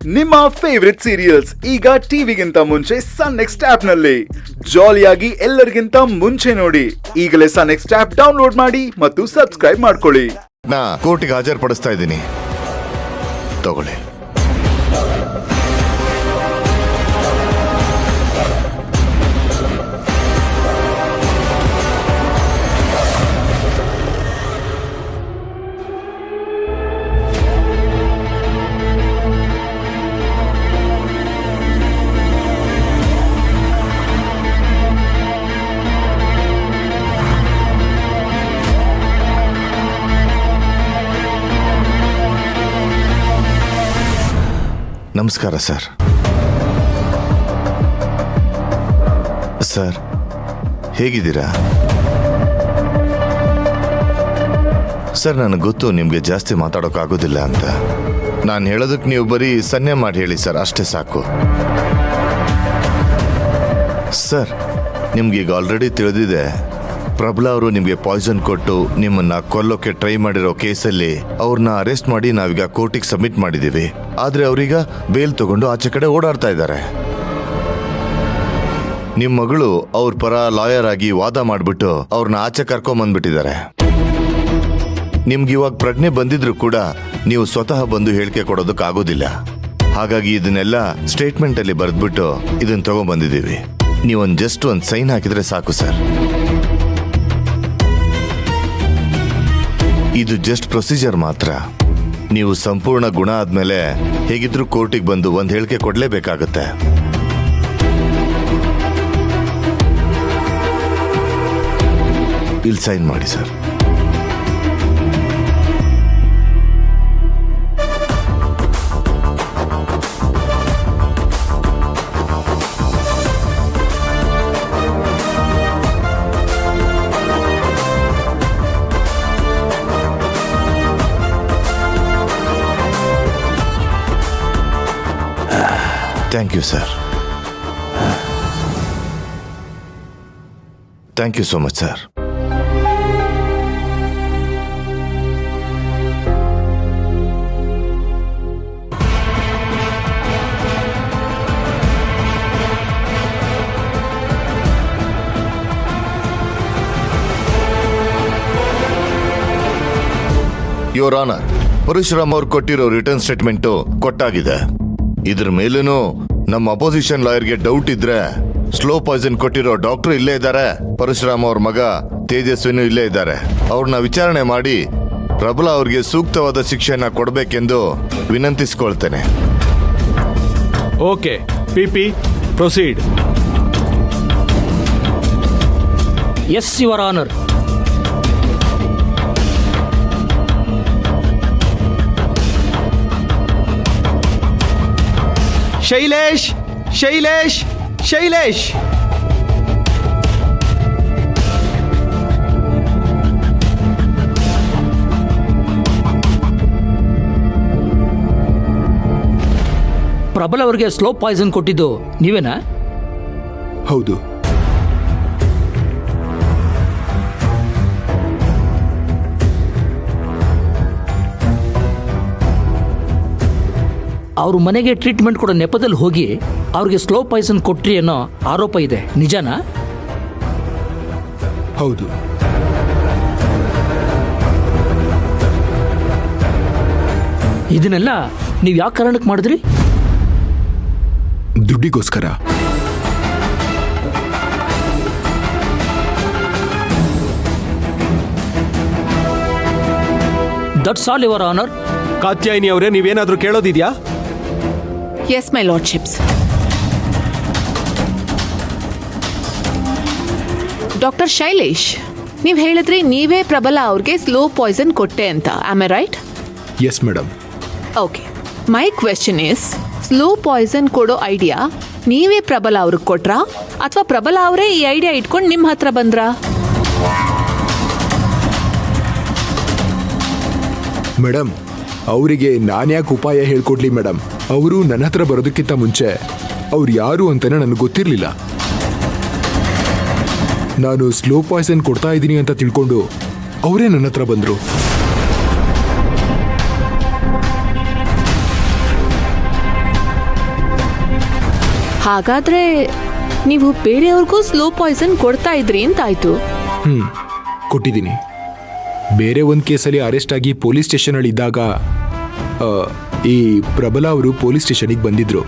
ನಿಮ್ಮ favourite serials ಈಗ ಟಿವಿಗಿಂತ ಮುಂಚೆ ಸನ್ ನೆಕ್ಸ್ಟ್ ಆಪ್ ನಲ್ಲಿ ಜಾಲಿಯಾಗಿ ಎಲ್ಲರಿಗಿಂತ ಮುಂಚೆ ನೋಡಿ. ಈಗಲೇ ಸನ್ ನೆಕ್ಸ್ಟ್ ಆಪ್ ಡೌನ್ಲೋಡ್ ಮಾಡಿ ಮತ್ತು ಸಬ್ಸ್ಕ್ರೈಬ್ ಮಾಡ್ಕೊಳ್ಳಿ. ನಾ ಕೋರ್ಟಿಗೆ ಹಾಜರುಪಡಿಸ್ತಾ ಇದ್ದೀನಿ, ತಗೊಳ್ಳಿ. ನಮಸ್ಕಾರ ಸರ್. ಸರ್ ಹೇಗಿದ್ದೀರಾ? ಸರ್ ನನಗೆ ಗೊತ್ತು ನಿಮಗೆ ಜಾಸ್ತಿ ಮಾತಾಡೋಕ್ಕಾಗೋದಿಲ್ಲ ಅಂತ. ನಾನು ಹೇಳೋದಕ್ಕೆ ನೀವು ಬರೀ ಸನ್ನೆ ಮಾಡಿ ಹೇಳಿ ಸರ್, ಅಷ್ಟೇ ಸಾಕು. ಸರ್ ನಿಮ್ಗೀಗ ಆಲ್ರೆಡಿ ತಿಳಿದಿದೆ, ಪ್ರಬಲ ಅವರು ನಿಮಗೆ ಪಾಯ್ಸನ್ ಕೊಟ್ಟು ನಿಮ್ಮನ್ನ ಕೊಲ್ಲೋಕೆ ಟ್ರೈ ಮಾಡಿರೋ ಕೇಸಲ್ಲಿ ಅವ್ರನ್ನ ಅರೆಸ್ಟ್ ಮಾಡಿ ನಾವೀಗ ಕೋರ್ಟಿಗೆ ಸಬ್ಮಿಟ್ ಮಾಡಿದ್ದೀವಿ. ಆದ್ರೆ ಅವರೀಗ ಬೇಲ್ ತಗೊಂಡು ಆಚೆ ಕಡೆ ಓಡಾಡ್ತಾ ಇದ್ದಾರೆ. ನಿಮ್ಮ ಮಗಳು ಅವ್ರ ಪರ ಲಾಯರ್ ಆಗಿ ವಾದ ಮಾಡಿಬಿಟ್ಟು ಅವ್ರನ್ನ ಆಚೆ ಕರ್ಕೊಂಬಂದ್ಬಿಟ್ಟಿದ್ದಾರೆ. ನಿಮ್ಗೆ ಇವಾಗ ಪ್ರಜ್ಞೆ ಬಂದಿದ್ರು ಕೂಡ ನೀವು ಸ್ವತಃ ಬಂದು ಹೇಳಿಕೆ ಕೊಡೋದಕ್ಕಾಗೋದಿಲ್ಲ. ಹಾಗಾಗಿ ಇದನ್ನೆಲ್ಲ ಸ್ಟೇಟ್ಮೆಂಟ್ ಅಲ್ಲಿ ಬರೆದ್ಬಿಟ್ಟು ಇದನ್ನ ತಗೊಂಡ್ಬಂದಿದ್ದೀವಿ. ನೀವೊಂದು ಜಸ್ಟ್ ಒಂದು ಸೈನ್ ಹಾಕಿದ್ರೆ ಸಾಕು ಸರ್. ಇದು ಜಸ್ಟ್ ಪ್ರೊಸೀಜರ್ ಮಾತ್ರ. ನೀವು ಸಂಪೂರ್ಣ ಗುಣ ಆದ್ಮೇಲೆ ಹೇಗಿದ್ರೂ ಕೋರ್ಟಿಗೆ ಬಂದು ಒಂದು ಹೇಳಿಕೆ ಕೊಡಲೇಬೇಕಾಗತ್ತೆ. ಇಲ್ಲಿ ಸೈನ್ ಮಾಡಿ sir. Thank you sir. Thank you so much sir. Your honour, Parashuram ಅವ್ರು ಕೊಟ್ಟಿರೋ ರಿಟರ್ನ್ ಸ್ಟೇಟ್ಮೆಂಟು ಕೊಟ್ಟಾಗಿದೆ. ಇದ್ರ ಮೇಲೂ ನಮ್ಮ ಅಪೋಸಿಷನ್ ಲಾಯರ್ಗೆ ಡೌಟ್ ಇದ್ರೆ ಸ್ಲೋ ಪಾಯ್ಸನ್ ಕೊಟ್ಟಿರೋ ಡಾಕ್ಟರ್ ಇಲ್ಲೇ ಇದ್ದಾರೆ, ಪರಶುರಾಮ್ ಅವ್ರ ಮಗ ತೇಜಸ್ವಿನೂ ಇಲ್ಲೇ ಇದ್ದಾರೆ. ಅವ್ರನ್ನ ವಿಚಾರಣೆ ಮಾಡಿ ಪ್ರಬಲ ಅವ್ರಿಗೆ ಸೂಕ್ತವಾದ ಶಿಕ್ಷೆಯನ್ನ ಕೊಡಬೇಕೆಂದು ವಿನಂತಿಸಿಕೊಳ್ತೇನೆ. Okay, PP proceed. Yes your honour. Shailesh, Shailesh, Shailesh. Prabala ಅವರಿಗೆ ಸ್ಲೋ ಪಾಯ್ಸನ್ ಕೊಟ್ಟಿದ್ದು ನೀವೇನಾ? ಹೌದು. ಅವ್ರ ಮನೆಗೆ ಟ್ರೀಟ್ಮೆಂಟ್ ಕೊಡೋ ನೆಪದಲ್ಲಿ ಹೋಗಿ ಅವ್ರಿಗೆ ಸ್ಲೋ ಪಾಯ್ಸನ್ ಕೊಟ್ರಿ ಅನ್ನೋ ಆರೋಪ ಇದೆ, ನಿಜನಾ? ಹೌದು. ಇದನ್ನೆಲ್ಲ ನೀವು ಯಾವ ಕಾರಣಕ್ಕೆ ಮಾಡಿದ್ರಿ? ದುಡ್ಡಿಗೋಸ್ಕರ. That's all your honour. Katyayini ಅವರೇ, ನೀವೇನಾದ್ರೂ ಕೇಳೋದಿದ್ಯಾ? Yes, my lordships. Doctor Shailesh, ನೀವು ಹೇಳಿದ್ರಿ ನೀವೇ ಪ್ರಬಲ ಅವ್ರಿಗೆ ಸ್ಲೋ ಪಾಯ್ಸನ್ ಕೊಟ್ಟೆ ಅಂತ. Am I right? Yes madam. Okay, my question is, slow poison ಕೊಡೋ ಐಡಿಯಾ ನೀವೇ ಪ್ರಬಲ ಅವ್ರಿಗೆ ಕೊಟ್ರಾ ಅಥವಾ ಪ್ರಬಲ ಅವರೇ ಈ ಐಡಿಯಾ ಇಟ್ಕೊಂಡು ನಿಮ್ಮ ಹತ್ರ ಬಂದ್ರಾ? ಮೇಡಮ್, ಅವರಿಗೆ ನಾನ್ಯಾಕೆ ಉಪಾಯ ಹೇಳ್ಕೊಡ್ಲಿ ಮೇಡಮ್? ಅವರು ನನ್ನ ಹತ್ರ ಬರೋದಕ್ಕಿಂತ ಮುಂಚೆ ಅವ್ರು ಯಾರು ಅಂತಾನೆ ನನಗೆ ಗೊತ್ತಿರಲಿಲ್ಲ. ನಾನು ಸ್ಲೋ ಪಾಯ್ಸನ್ ಕೊಡ್ತಾ ಇದ್ದೀನಿ ಅಂತ ತಿಳ್ಕೊಂಡು ಅವರೇ ನನ್ನ ಹತ್ರ ಬಂದರು. ಹಾಗಾದ್ರೆ ನೀವು ಬೇರೆಯವ್ರಿಗೂ ಸ್ಲೋ ಪಾಯ್ಸನ್ ಕೊಡ್ತಾ ಇದ್ರಿ ಅಂತಾಯ್ತು. ಕೊಟ್ಟಿದ್ದೀನಿ. ಬೇರೆ ಒಂದು ಕೇಸಲ್ಲಿ ಅರೆಸ್ಟ್ ಆಗಿ ಪೊಲೀಸ್ ಸ್ಟೇಷನಲ್ಲಿ ಇದ್ದಾಗ ಈ ಪ್ರಬಲ ಅವರು ಪೊಲೀಸ್ ಸ್ಟೇಷನಿಗೆ ಬಂದಿದ್ರು.